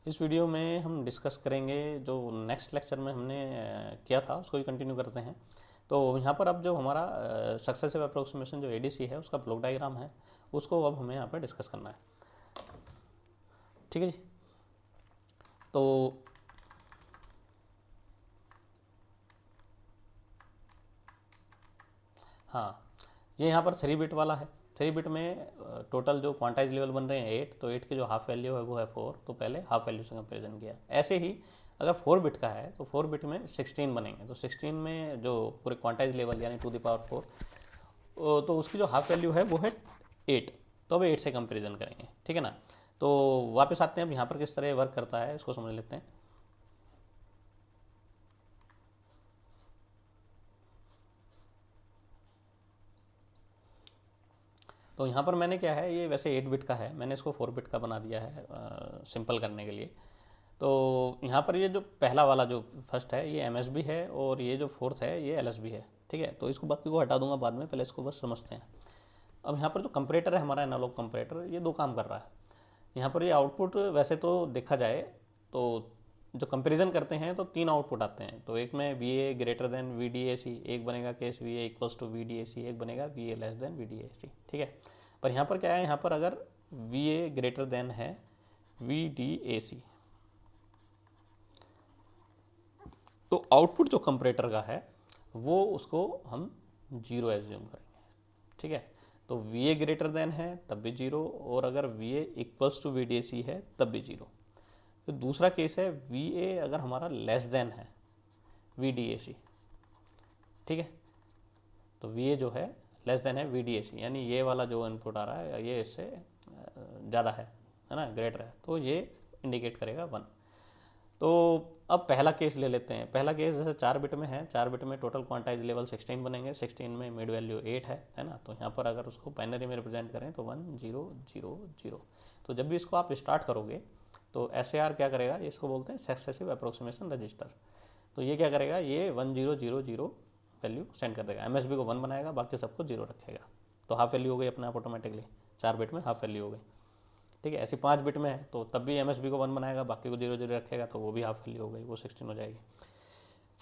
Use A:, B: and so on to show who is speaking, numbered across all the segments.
A: इस वीडियो में हम डिस्कस करेंगे जो नेक्स्ट लेक्चर में हमने किया था उसको ही कंटिन्यू करते हैं। तो यहाँ पर अब जो हमारा सक्सेसिव अप्रोक्सीमेशन जो एडीसी है उसका ब्लॉक डायग्राम है, उसको अब हमें यहाँ पर डिस्कस करना है। ठीक है जी। तो हाँ, ये यहाँ पर 3 बिट वाला है। 3 बिट में टोटल जो क्वांटाइज लेवल बन रहे हैं 8, तो 8 की जो हाफ वैल्यू है वो है 4, तो पहले हाफ वैल्यू से कंपेरिजन किया। ऐसे ही अगर 4 बिट का है तो 4 बिट में 16 बनेंगे, तो 16 में जो पूरे क्वांटाइज लेवल यानी टू द पावर 4, तो उसकी जो हाफ वैल्यू है वो है 8, तो अब 8 से कंपेरिजन करेंगे। ठीक है ना। तो वापस आते हैं, अब यहाँ पर किस तरह वर्क करता है इसको समझ लेते हैं। तो यहाँ पर मैंने क्या है, ये वैसे 8 बिट का है, मैंने इसको 4 बिट का बना दिया है सिंपल करने के लिए। तो यहाँ पर ये जो पहला वाला जो फर्स्ट है ये एमएसबी है, और ये जो फोर्थ है ये एलएसबी है। ठीक है, तो इसको बाकी को हटा दूंगा बाद में, पहले इसको बस समझते हैं। अब यहाँ पर जो कंपरेटर है हमारा एनालॉग कंपरेटर, ये 2 काम कर रहा है। यहाँ पर ये आउटपुट वैसे तो देखा जाए तो जो कंपैरिजन करते हैं तो 3 आउटपुट आते हैं। तो एक में V A greater than V D A C, एक बनेगा case V A equals to V D A C, एक बनेगा V A less than V D A C. ठीक है, पर यहाँ पर क्या है, यहाँ पर अगर वी ए ग्रेटर देन है वी डी ए सी, तो आउटपुट जो कंपरेटर का है वो उसको हम 0 एज्यूम करेंगे। ठीक है, तो वी ए ग्रेटर देन है तब भी 0, और अगर V A equals to V D A C है तब भी 0। तो दूसरा केस है वी ए अगर हमारा लेस देन है वी डी ए सी। ठीक है, तो वी ए जो है लेस देन है वी डी ए सी, यानी ये वाला जो इनपुट आ रहा है ये इससे ज़्यादा है ना, ग्रेटर है, तो ये इंडिकेट करेगा 1। तो अब पहला केस ले लेते हैं। पहला केस जैसे 4 बिट में है, 4 बिट में टोटल क्वांटाइज लेवल 16 बनेंगे, 16 में मिड वैल्यू 8 है ना। तो यहाँ पर अगर उसको बाइनरी में रिप्रेजेंट करें तो 1 0 0 0। तो जब भी इसको आप स्टार्ट करोगे तो एस क्या करेगा, इसको बोलते हैं सक्सेसिव अप्रोक्सीमेशन रजिस्टर। तो ये क्या करेगा, ये 1 0 0 0 वैल्यू सेंड कर देगा, एमएसबी को 1 बनाएगा, बाकी सबको 0 रखेगा। तो हाफ वैल्यू हो गई अपने आप ऑटोमेटिकली, 4 बिट में हाफ वैल्यू हो गई। ठीक है, ऐसे 5 बिट में है तो तब भी एमएसबी को 1 बनाएगा, बाकी को 0 0 रखेगा, तो वो भी हाफ वैल्यू हो गई, वो 16 हो जाएगी।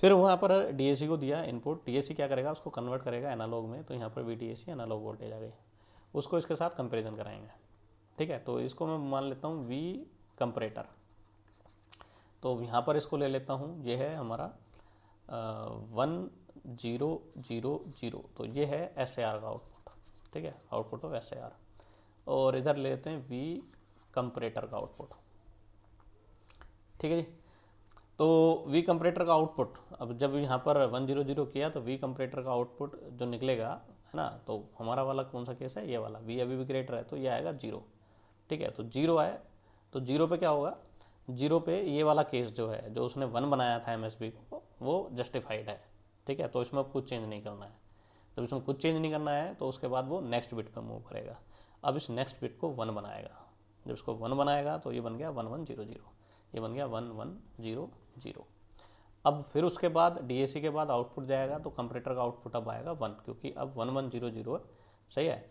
A: फिर वहाँ पर डीएसी को दिया इनपुट, डीएसी क्या करेगा, उसको कन्वर्ट करेगा एनालॉग में, तो यहाँ पर वीडीएसी एनालॉग वोल्टेज आ गई, उसको इसके साथ कंपेरिजन कराएंगे। ठीक है, तो इसको मैं मान लेता हूँ वी कंपरेटर। तो यहाँ पर इसको ले लेता हूँ, ये है हमारा 1 0 0 0, तो ये है एस का आउटपुट। ठीक है, आउटपुट ऑफ एस, और इधर ले लेते हैं वी कंपरेटर का आउटपुट। ठीक है जी। तो वी कंपरेटर का आउटपुट, अब जब यहाँ पर 1 0 0 किया तो वी कंपरेटर का आउटपुट जो निकलेगा है ना, तो हमारा वाला कौन सा केस है, ये वाला, वी अभी भी ग्रेटर है तो ये आएगा 0। ठीक है, तो 0 आए तो 0 पे क्या होगा, 0 पे ये वाला केस जो है, जो उसने 1 बनाया था एमएसबी को, वो जस्टिफाइड है। ठीक है, तो इसमें अब कुछ चेंज नहीं करना है। जब इसमें कुछ चेंज नहीं करना है तो उसके बाद वो नेक्स्ट बिट पर मूव करेगा। अब इस नेक्स्ट बिट को 1 बनाएगा, जब इसको 1 बनाएगा तो ये बन गया 1 1 0 0, ये बन गया 1 1 0 0। अब फिर उसके बाद डीएसी के बाद आउटपुट जाएगा, तो कंपरेटर का आउटपुट अब आएगा 1, क्योंकि अब 1 1 0 0 सही है।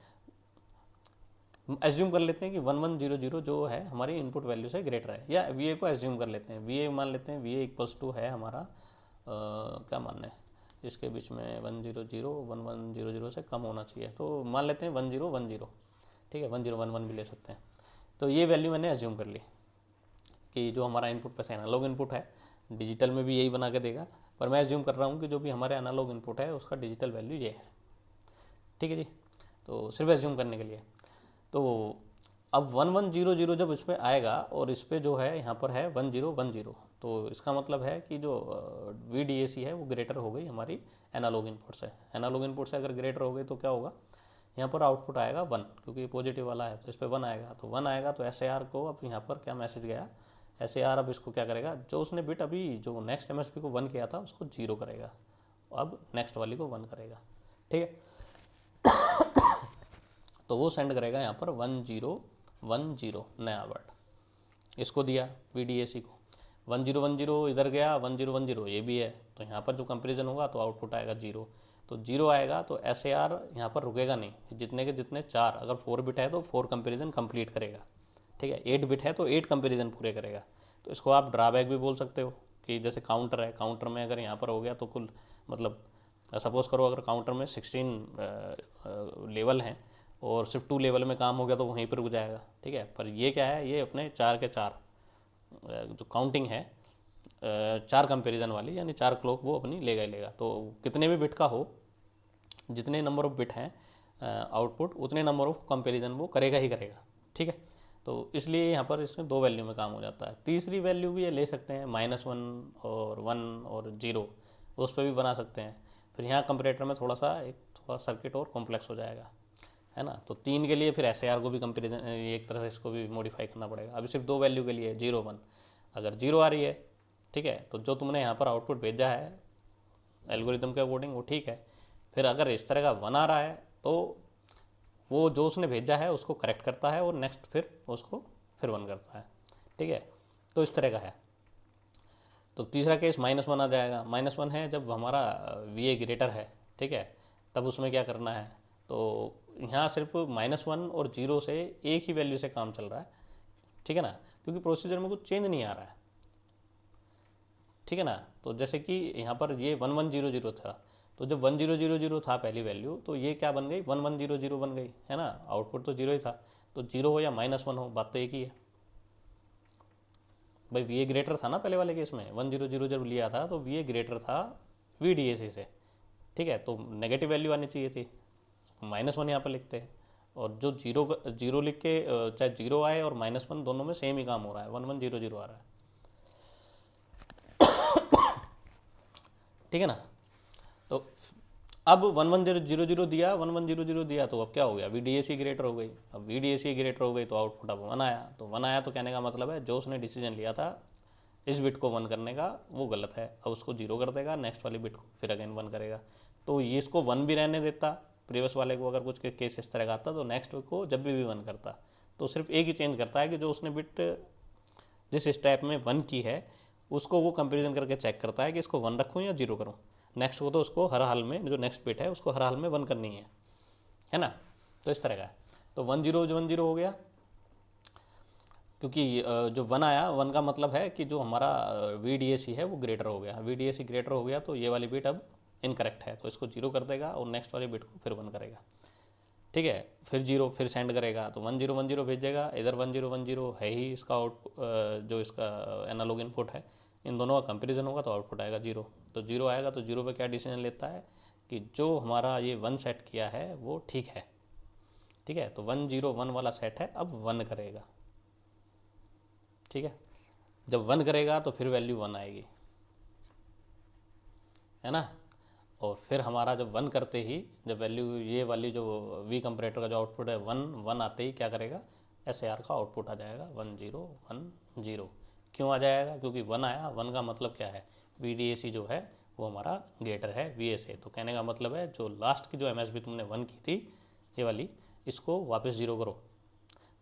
A: एज्यूम कर लेते हैं कि 1 1 0 0 जो है हमारी इनपुट वैल्यू से ग्रेटर है, या वी ए को एज्यूम कर लेते हैं, वी ए मान लेते हैं, वी ए इक्वल्स टू है हमारा क्या मानना है, इसके बीच में 1 0 0 1 1 0 0 से कम होना चाहिए, तो मान लेते हैं 1 0 1 0। ठीक है, 1 0 1 1 भी ले सकते हैं। तो ये वैल्यू मैंने एज्यूम कर ली कि जो हमारा इनपुट वैसे एनालॉग इनपुट है, डिजिटल में भी यही बना के देगा, पर मैं एज्यूम कर रहा हूँ कि जो भी हमारे एनालॉग इनपुट है उसका डिजिटल वैल्यू ये है। ठीक है जी, तो सिर्फ एज्यूम करने के लिए। तो अब 1 1 0 0 जब इस पर आएगा, और इस पर जो है यहाँ पर है 1 0 1 0, तो इसका मतलब है कि जो वी डी ए सी है वो ग्रेटर हो गई हमारी एनालॉग इनपुट से। एनालॉग इनपुट से अगर ग्रेटर हो गई तो क्या होगा, यहाँ पर आउटपुट आएगा 1, क्योंकि पॉजिटिव वाला है तो इस पर 1 आएगा, तो 1 आएगा तो एस को अब यहाँ पर क्या मैसेज गया, एस अब इसको क्या करेगा, जो उसने बिट अभी जो नेक्स्ट एमएसपी को 1 किया था उसको 0 करेगा, अब नेक्स्ट वाली को 1 करेगा। ठीक है, तो वो सेंड करेगा यहाँ पर 1 0 1 0 नया वर्ड, इसको दिया वी डी ए सी को। 1 0 1 0 इधर गया, 1 0 1 0 ये भी है, तो यहाँ पर जो कंपेरिजन होगा तो आउटपुट आएगा 0। तो 0 आएगा तो एस यहाँ पर रुकेगा नहीं, जितने के जितने 4, अगर 4 बिट है तो 4 कंपेरिजन कंप्लीट करेगा। ठीक है, 8 बिट है तो 8 कंपेरिजन पूरे करेगा, तो इसको आप ड्राबैक भी बोल सकते हो कि जैसे काउंटर है, काउंटर में अगर यहाँ पर हो गया तो कुल मतलब सपोज करो अगर काउंटर में 16 लेवल हैं और सिर्फ 2 लेवल में काम हो गया तो वहीं पर रुक जाएगा, ठीक है। पर ये क्या है, ये अपने 4 के 4 जो काउंटिंग है 4 कंपेरिजन वाली, यानी 4 क्लॉक वो अपनी लेगा ही लेगा। तो कितने भी बिट का हो, जितने नंबर ऑफ बिट हैं आउटपुट, उतने नंबर ऑफ कंपेरिजन वो करेगा ही करेगा, ठीक है। तो इसलिए यहाँ पर इसमें 2 वैल्यू में काम हो जाता है। तीसरी वैल्यू भी ये ले सकते हैं, -1 और 1 और 0, उस पर भी बना सकते हैं। फिर यहाँ कंपरेटर में थोड़ा सर्किट और कॉम्प्लेक्स हो जाएगा, है ना। तो 3 के लिए फिर SAR को भी कंपेरिजन, एक तरह से इसको भी मॉडिफाई करना पड़ेगा। अभी सिर्फ 2 वैल्यू के लिए 0 1, अगर 0 आ रही है, ठीक है, तो जो तुमने यहाँ पर आउटपुट भेजा है एल्गोरिदम के अकॉर्डिंग वो ठीक है। फिर अगर इस तरह का 1 आ रहा है तो वो जो उसने भेजा है उसको करेक्ट करता है और नेक्स्ट फिर उसको फिर 1 करता है, ठीक है। तो इस तरह का है। तो तीसरा केस -1 आ जाएगा। -1 है जब हमारा VA ग्रेटर है, ठीक है, तब उसमें क्या करना है, तो यहाँ सिर्फ -1 और 0 से एक ही वैल्यू से काम चल रहा है, ठीक है ना, क्योंकि प्रोसीजर में कुछ चेंज नहीं आ रहा है, ठीक है ना। तो जैसे कि यहाँ पर ये 1100 था, तो जब 1000 था पहली वैल्यू, तो ये क्या बन गई, 1100 बन गई, है ना। आउटपुट तो 0 ही था, तो 0 हो या -1 हो, बात तो एक ही है भाई। VA ग्रेटर था ना पहले वाले केस में, 100 जब लिया था तो VA ग्रेटर था VDAC से, ठीक है। तो नेगेटिव वैल्यू आनी चाहिए थी, -1 यहाँ पर लिखते हैं। और जो जीरो लिख के चाहे 0 आए और -1 दोनों में सेम ही काम हो रहा है, 1100 आ रहा है, ठीक है ना। तो अब 1100 दिया, 1100 दिया, तो अब क्या हो गया, VDAC ग्रेटर हो गई। अब VDAC ग्रेटर हो गई तो आउटपुट अब 1 आया। तो 1 आया तो कहने का मतलब है जो उसने डिसीजन लिया था इस बिट को 1 करने का वो गलत है, अब उसको 0 कर देगा, नेक्स्ट वाली बिट को फिर अगेन 1 करेगा। तो ये इसको 1 भी रहने देता प्रीवियस वाले को, अगर कुछ केस इस तरह का आता तो नेक्स्ट को जब भी 1 करता। तो सिर्फ एक ही चेंज करता है कि जो उसने बिट जिस स्टेप में 1 की है उसको वो कंपेरिजन करके चेक करता है कि इसको 1 रखूँ या 0 करूँ। नेक्स्ट को तो उसको हर हाल में, जो नेक्स्ट बिट है उसको हर हाल में 1 करनी है ना। तो इस तरह का है। तो 10 हो गया, क्योंकि जो 1 आया, 1 का मतलब है कि जो हमारा VDAC है वो ग्रेटर हो गया। VDAC ग्रेटर हो गया तो ये वाली बिट अब इनकरेक्ट है, तो इसको 0 कर देगा और नेक्स्ट वाली बिट को फिर 1 करेगा, ठीक है। फिर 0 फिर सेंड करेगा, तो 1010 भेजेगा। इधर 1010 है ही इसका जो इसका एनालॉग इनपुट है, इन दोनों का कंपेरिजन होगा तो आउटपुट आएगा 0। तो 0 आएगा तो 0 पे क्या डिसीजन लेता है कि जो हमारा ये 1 सेट किया है वो ठीक है, ठीक है। तो 101 वाला सेट है, अब 1 करेगा, ठीक है। जब 1 करेगा तो फिर वैल्यू 1 आएगी, है ना। और फिर हमारा जब 1 करते ही, जब वैल्यू ये वाली जो V कंपरेटर का जो आउटपुट है 1 आते ही क्या करेगा, SAR का आउटपुट आ जाएगा 1010। क्यों आ जाएगा, क्योंकि 1 आया। 1 का मतलब क्या है, VDAC जो है वो हमारा ग्रेटर है VA से। तो कहने का मतलब है जो लास्ट की जो MSB तुमने 1 की थी ये वाली, इसको वापस 0 करो,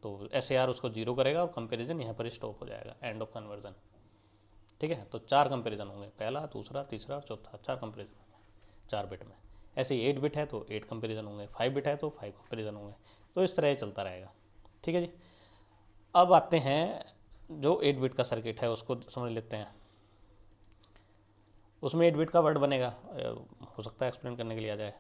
A: तो SAR उसको 0 करेगा और कंपेरिजन यहाँ पर स्टॉप हो जाएगा, एंड ऑफ कन्वर्जन, ठीक है। तो 4 कंपेरिजन होंगे, पहला, दूसरा, तीसरा और चौथा, 4 कंपेरिजन होंगे 4 बिट में। ऐसे 8 बिट है तो 8 कंपेरिजन होंगे, 5 बिट है तो 5 कंपेरिजन होंगे। तो इस तरह चलता रहेगा, ठीक है जी। अब आते हैं जो 8 बिट का सर्किट है उसको समझ लेते हैं। उसमें 8 बिट का वर्ड बनेगा, हो सकता है एक्सप्लेन करने के लिए आ जाए।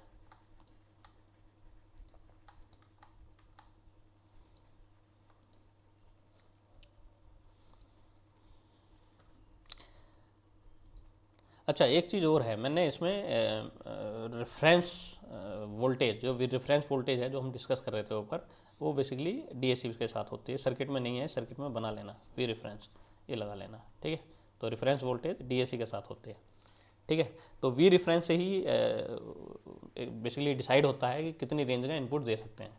A: अच्छा, एक चीज़ और है, मैंने इसमें रेफरेंस वोल्टेज, जो रेफरेंस वोल्टेज है जो हम डिस्कस कर रहे थे ऊपर, वो बेसिकली DAC के साथ होती है, सर्किट में नहीं है। सर्किट में बना लेना V रेफरेंस, ये लगा लेना, ठीक है। तो रेफरेंस वोल्टेज DAC के साथ होती है, ठीक है। तो V रेफरेंस से ही बेसिकली डिसाइड होता है कि कितनी रेंज का इनपुट दे सकते हैं।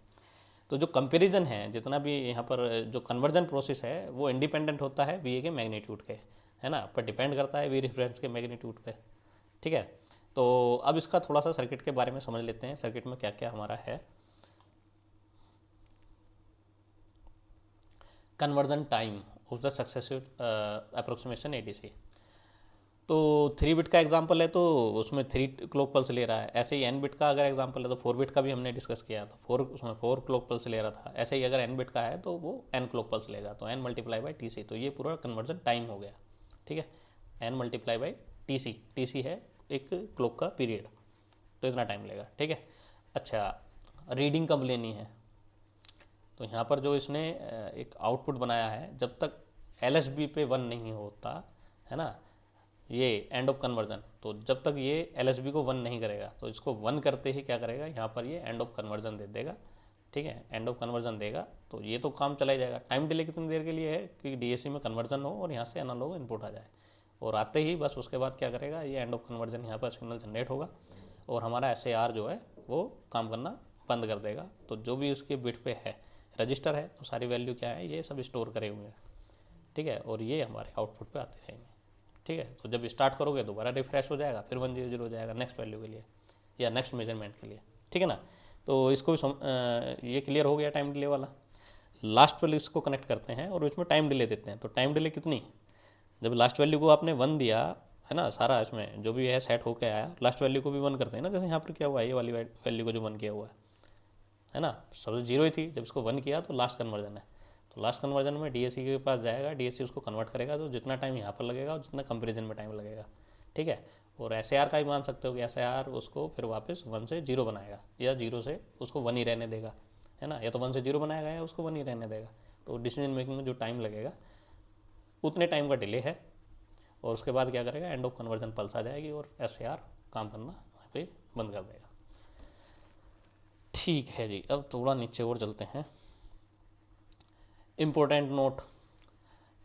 A: तो जो कंपैरिजन है, जितना भी यहाँ पर जो कन्वर्जन प्रोसेस है वो इंडिपेंडेंट होता है VA के मैग्नीट्यूड के, है ना, पर डिपेंड करता है V रेफरेंस के मैग्नीट्यूड पे, ठीक है। तो अब इसका थोड़ा सा सर्किट के बारे में समझ लेते हैं, सर्किट में क्या क्या हमारा है। Conversion time of the successive approximation ADC। तो 3 बिट का एग्जांपल है तो उसमें 3 क्लॉक पल्स ले रहा है। ऐसे ही n बिट का अगर एग्जांपल है तो 4 बिट का भी हमने डिस्कस किया था, उसमें 4 क्लॉक पल्स ले रहा था। ऐसे ही अगर n बिट का है तो वो n क्लॉक पल्स लेगा, तो n multiply by T C. तो ये पूरा कन्वर्जन टाइम हो गया, ठीक है। n multiply by T C, T C है एक क्लॉक का पीरियड, तो इतना टाइम लेगा, ठीक है। अच्छा, रीडिंग कब लेनी है, तो यहाँ पर जो इसने एक आउटपुट बनाया है, जब तक LSB पे 1 नहीं होता है ना, ये एंड ऑफ कन्वर्जन, तो जब तक ये LSB को 1 नहीं करेगा, तो इसको 1 करते ही क्या करेगा, यहाँ पर ये एंड ऑफ कन्वर्जन दे देगा, ठीक है। एंड ऑफ कन्वर्जन देगा तो ये तो काम चला ही जाएगा। टाइम डिले कितनी देर के लिए है कि DAC में कन्वर्जन हो और यहाँ से एनालॉग इनपुट आ जाए, और आते ही बस उसके बाद क्या करेगा, ये एंड ऑफ कन्वर्जन यहाँ पर सिग्नल जनरेट होगा और हमारा SAR जो है वो काम करना बंद कर देगा। तो जो भी उसके बिट पे है, रजिस्टर है, तो सारी वैल्यू क्या है, ये सब स्टोर करे हुए हैं, ठीक है, और ये हमारे आउटपुट पे आते रहेंगे, ठीक है। तो जब स्टार्ट करोगे दोबारा रिफ्रेश हो जाएगा, फिर 100 हो जाएगा नेक्स्ट वैल्यू के लिए या नेक्स्ट मेजरमेंट के लिए, ठीक है ना। तो इसको भी ये क्लियर हो गया टाइम डिले वाला। लास्ट वैल्यू इसको कनेक्ट करते हैं और इसमें टाइम डिले देते हैं। तो टाइम डिले कितनी, जब लास्ट वैल्यू को आपने 1 दिया है ना, सारा इसमें जो भी है सेट होकर आया, लास्ट वैल्यू को भी 1 करते हैं ना, जैसे यहाँ पर क्या हुआ है, ये वाली वैल्यू को जो 1 किया हुआ है ना, सबसे 0 ही थी, जब इसको 1 किया तो लास्ट कन्वर्जन है। तो लास्ट कन्वर्जन में DAC के पास जाएगा, DAC उसको कन्वर्ट करेगा, तो जितना टाइम यहाँ पर लगेगा और जितना कंपेरिजन में टाइम लगेगा, ठीक है। और SAR का ही मान सकते हो कि SAR उसको फिर वापस 1 से 0 बनाएगा, या 0 से उसको 1 ही रहने देगा, है ना, या तो 1 से 0 बनाएगा या उसको 1 ही रहने देगा। तो डिसीजन मेकिंग में जो टाइम लगेगा उतने टाइम का डिले है, और उसके बाद क्या करेगा, एंड ऑफ कन्वर्जन पल्स आ जाएगी और SAR काम करना वहाँ पे बंद कर देगा, ठीक है जी। अब थोड़ा नीचे और चलते हैं। इम्पोर्टेंट नोट,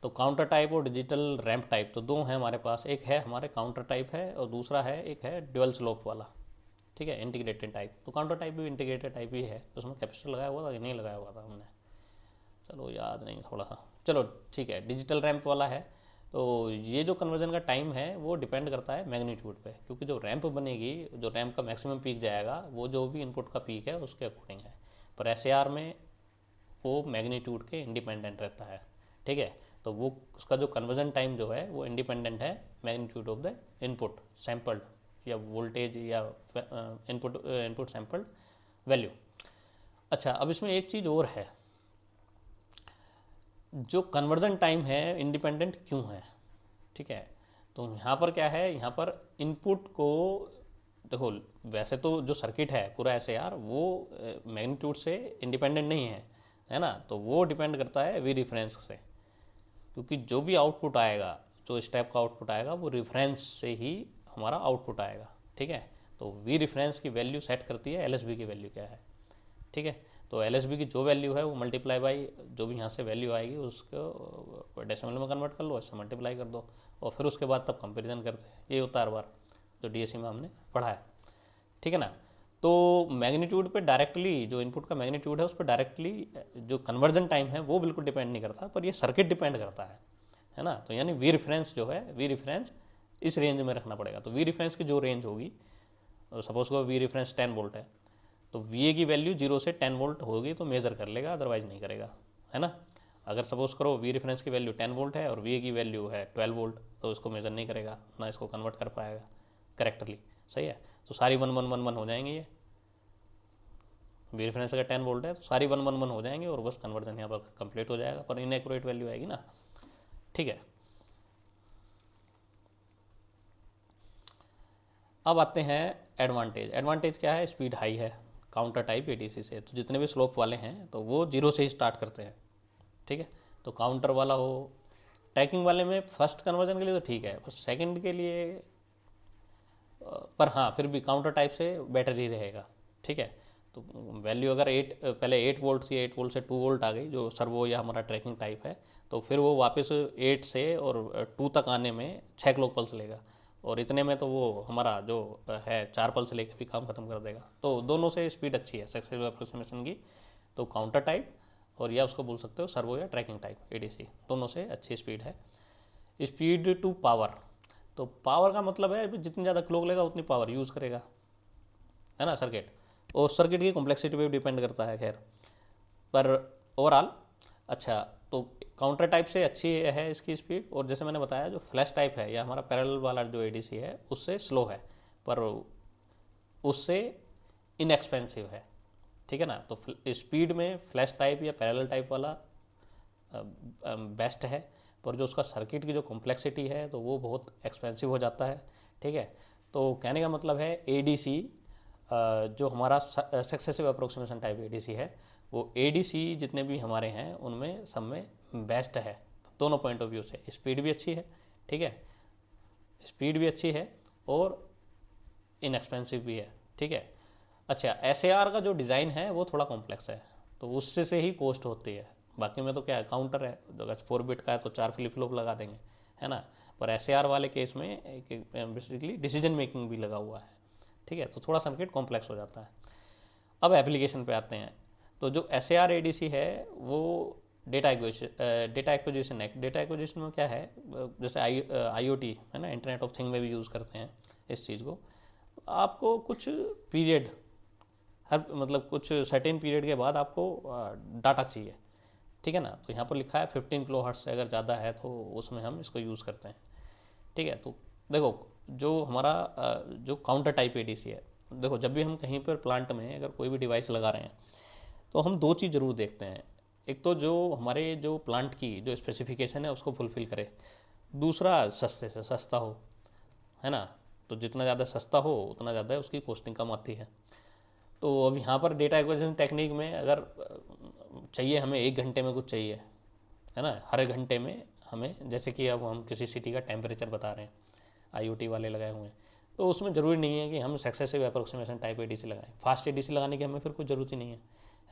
A: तो काउंटर टाइप और डिजिटल रैंप टाइप, तो दो हैं हमारे पास। एक है हमारे काउंटर टाइप है और दूसरा है एक है ड्यूअल स्लोप वाला, ठीक है, इंटीग्रेटेड टाइप। तो काउंटर टाइप भी इंटीग्रेटेड टाइप ही है, उसमें कैपेसिटर लगाया हुआ था कि नहीं लगाया हुआ था हमने, चलो याद नहीं थोड़ा सा, चलो ठीक है। डिजिटल रैंप वाला है, तो ये जो कन्वर्जन का टाइम है वो डिपेंड करता है मैग्नीट्यूड पे, क्योंकि जो रैंप बनेगी, जो रैंप का मैक्सिमम पीक जाएगा, वो जो भी इनपुट का पीक है उसके अकॉर्डिंग है। पर SAR में वो मैग्नीट्यूड के इंडिपेंडेंट रहता है, ठीक है। तो वो उसका जो कन्वर्जन टाइम जो है वो इंडिपेंडेंट है magnitude of the input sampled, या वोल्टेज या इनपुट सैम्पल्ड वैल्यू। अच्छा, अब इसमें एक चीज़ और है, जो कन्वर्जन टाइम है इंडिपेंडेंट क्यों है, ठीक है। तो यहाँ पर क्या है, यहाँ पर इनपुट को देखो, वैसे तो जो सर्किट है पूरा SAR वो मैग्नीट्यूड से इंडिपेंडेंट नहीं है ना, तो वो डिपेंड करता है V रेफरेंस से, क्योंकि जो भी आउटपुट आएगा, जो इस टाइप का आउटपुट आएगा, वो रेफरेंस से ही हमारा आउटपुट आएगा, ठीक है। तो V रेफरेंस की वैल्यू सेट करती है LSB की वैल्यू क्या है, ठीक है। तो LSB की जो वैल्यू है वो मल्टीप्लाई बाई जो भी यहाँ से वैल्यू आएगी उसको डेसिमल में कन्वर्ट कर लो, इससे मल्टीप्लाई कर दो, और फिर उसके बाद तब कंपेरिजन करते हैं। ये होता है हर बार जो DAC में हमने पढ़ा है, ठीक है ना। तो मैग्नीट्यूड पे डायरेक्टली, जो इनपुट का मैग्नीट्यूड है उस पर डायरेक्टली जो कन्वर्जन टाइम है वो बिल्कुल डिपेंड नहीं करता, पर ये सर्किट डिपेंड करता है ना। तो यानी V रेफरेंस जो है, V रेफरेंस इस रेंज में रखना पड़ेगा। तो V रेफरेंस की जो रेंज होगी, सपोज को V रेफरेंस 10 वोल्ट है, तो VA की वैल्यू 0 से 10 वोल्ट होगी तो मेजर कर लेगा, अदरवाइज नहीं करेगा, है ना। अगर सपोज करो V रेफरेंस की वैल्यू 10 वोल्ट है और VA की वैल्यू है 12 वोल्ट, तो इसको मेजर नहीं करेगा, ना इसको कन्वर्ट कर पाएगा करेक्टली, सही है। तो सारी 1 1 1 1 हो जाएंगे, ये V रेफरेंस अगर 10 वोल्ट है तो सारी 1 1 1 हो जाएंगे और बस कन्वर्जन यहाँ पर कंप्लीट हो जाएगा, पर इनएक्यूरेट वैल्यू आएगी ना, ठीक है। अब आते हैं एडवांटेज। एडवांटेज क्या है, स्पीड हाई है काउंटर टाइप ADC से, तो जितने भी स्लोप वाले हैं तो वो 0 से ही स्टार्ट करते हैं, ठीक है। तो काउंटर वाला हो, ट्रैकिंग वाले में फर्स्ट कन्वर्जन के लिए तो ठीक है, बस सेकंड के लिए पर हाँ फिर भी काउंटर टाइप से बेटर ही रहेगा, ठीक है। तो वैल्यू अगर 8 पहले 8 वोल्ट थी, 8 वोल्ट से 2 वोल्ट आ गई जो सर्वो या हमारा ट्रैकिंग टाइप है, तो फिर वो वापस 8 से और 2 तक आने में 6 क्लॉक पल्स लेगा, और इतने में तो वो हमारा जो है 4 पल्स लेके भी काम खत्म कर देगा। तो दोनों से स्पीड अच्छी है सक्सेसफुल अप्रोक्सीमेशन की। तो काउंटर टाइप और या उसको बोल सकते हो सर्वो या ट्रैकिंग टाइप ADC, दोनों से अच्छी स्पीड है। स्पीड टू पावर, तो पावर का मतलब है जितनी ज़्यादा क्लॉक लेगा उतनी पावर यूज़ करेगा, है ना सर्किट, और सर्किट की कॉम्प्लेक्सिटी पे भी डिपेंड करता है खैर, पर ओवरऑल अच्छा। तो काउंटर टाइप से अच्छी है इसकी स्पीड, और जैसे मैंने बताया जो फ्लैश टाइप है या हमारा पैरेलल वाला जो एडीसी है उससे स्लो है, पर उससे इनएक्सपेंसिव है, ठीक है ना। तो स्पीड में फ्लैश टाइप या पैरेलल टाइप वाला बेस्ट है, पर जो उसका सर्किट की जो कॉम्प्लेक्सिटी है तो वो बहुत एक्सपेंसिव हो जाता है, ठीक है। तो कहने का मतलब है एडीसी जो हमारा सक्सेसिव अप्रोक्सीमेशन टाइप एडीसी है, वो एडीसी जितने भी हमारे हैं उनमें सब में बेस्ट है, दोनों पॉइंट ऑफ व्यू से। स्पीड भी अच्छी है, ठीक है, स्पीड भी अच्छी है और इनएक्सपेंसिव भी है, ठीक है। अच्छा, एसएआर का जो डिज़ाइन है वो थोड़ा कॉम्प्लेक्स है, तो उससे से ही कॉस्ट होती है। बाकी में तो क्या है, काउंटर है, अगर 4 बिट का है तो 4 फ्लिप फ्लॉप लगा देंगे, है ना। पर एसएआर वाले केस में एक बेसिकली डिसीजन मेकिंग भी लगा हुआ है, ठीक है, तो थोड़ा सर्किट कॉम्प्लेक्स हो जाता है। अब एप्लीकेशन पे आते हैं। तो जो एसएआर एडीसी है वो डेटा एक्विजिशन है। डेटा एक्विजिशन में क्या है, जैसे आईओटी है ना, इंटरनेट ऑफ थिंग में भी यूज़ करते हैं इस चीज़ को। आपको कुछ पीरियड, हर मतलब कुछ सर्टेन पीरियड के बाद आपको डाटा चाहिए, ठीक है ना। तो यहाँ पर लिखा है 15 किलो हर्ट्ज से अगर ज़्यादा है तो उसमें हम इसको यूज़ करते हैं, ठीक है। तो देखो जो हमारा जो काउंटर टाइप एडीसी है, देखो जब भी हम कहीं पर प्लांट में अगर कोई भी डिवाइस लगा रहे हैं तो हम दो चीज़ ज़रूर देखते हैं। एक तो जो हमारे जो प्लांट की जो स्पेसिफिकेशन है उसको फुलफ़िल करे, दूसरा सस्ते से सस्ता हो, है ना। तो जितना ज़्यादा सस्ता हो उतना ज़्यादा उसकी कॉस्टिंग कम आती है। तो अब यहाँ पर डेटा एक्विजिशन टेक्निक में अगर चाहिए हमें 1 घंटे में कुछ चाहिए, है ना, हर 1 घंटे में हमें, जैसे कि अब हम किसी सिटी का टेम्परेचर बता रहे हैं, आईओटी वाले लगाए हुए हैं, तो उसमें ज़रूरी नहीं है कि हम सक्सेसिव अप्रोक्सीमेशन टाइप एडीसी लगाएं। फास्ट एडीसी लगाने की हमें फिर कोई ज़रूरत ही नहीं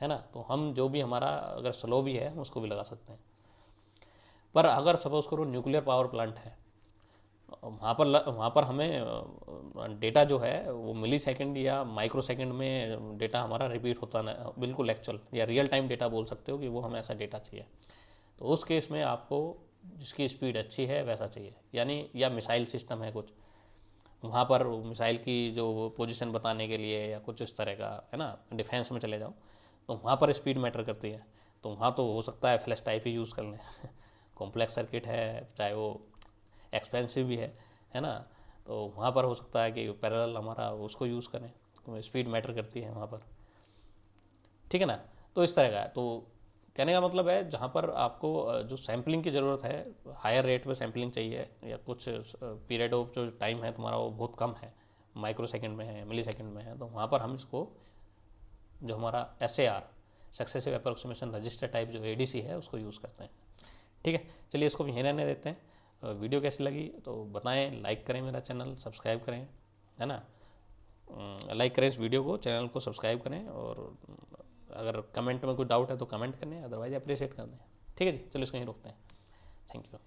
A: है ना। तो हम जो भी हमारा अगर स्लो भी है हम उसको भी लगा सकते हैं। पर अगर सपोज करो न्यूक्लियर पावर प्लांट है, वहाँ पर हमें डेटा जो है वो मिली सेकेंड या माइक्रो सेकेंड में डेटा हमारा रिपीट होता ना, बिल्कुल एक्चुअल या रियल टाइम डेटा बोल सकते हो कि वो हमें ऐसा डेटा चाहिए। तो उस केस में आपको जिसकी स्पीड अच्छी है वैसा चाहिए, यानी या मिसाइल सिस्टम है कुछ, वहाँ पर मिसाइल की जो पोजीशन बताने के लिए या कुछ इस तरह का, है ना, डिफेंस में चले जाओ तो वहाँ पर स्पीड मैटर करती है। तो वहाँ तो हो सकता है फ्लैश टाइप ही यूज़ कर लें कॉम्प्लेक्स सर्किट है, चाहे वो एक्सपेंसिव भी है ना, तो वहाँ पर हो सकता है कि पैरेलल हमारा उसको यूज़ करें, तो स्पीड मैटर करती है वहाँ पर, ठीक है ना। तो इस तरह का है। तो कहने का मतलब है जहाँ पर आपको जो सैम्पलिंग की ज़रूरत है, हायर रेट पे सैम्पलिंग चाहिए, या कुछ पीरियड ऑफ जो टाइम है तुम्हारा वो बहुत कम है, माइक्रो सेकेंड में है, मिली सेकेंड में है, तो वहाँ पर हम इसको जो हमारा SAR successive approximation register type जो एडीसी है उसको यूज़ करते हैं, ठीक है। चलिए इसको भी यहीं रहने देते हैं। वीडियो कैसी लगी तो बताएं, लाइक करें मेरा चैनल, सब्सक्राइब करें, है ना, लाइक करें इस वीडियो को, चैनल को सब्सक्राइब करें, और अगर कमेंट में कोई डाउट है तो कमेंट करें, अदरवाइज अप्रिशिएट कर दें, ठीक है जी। चलो इसको यहीं रोकते हैं। Thank you.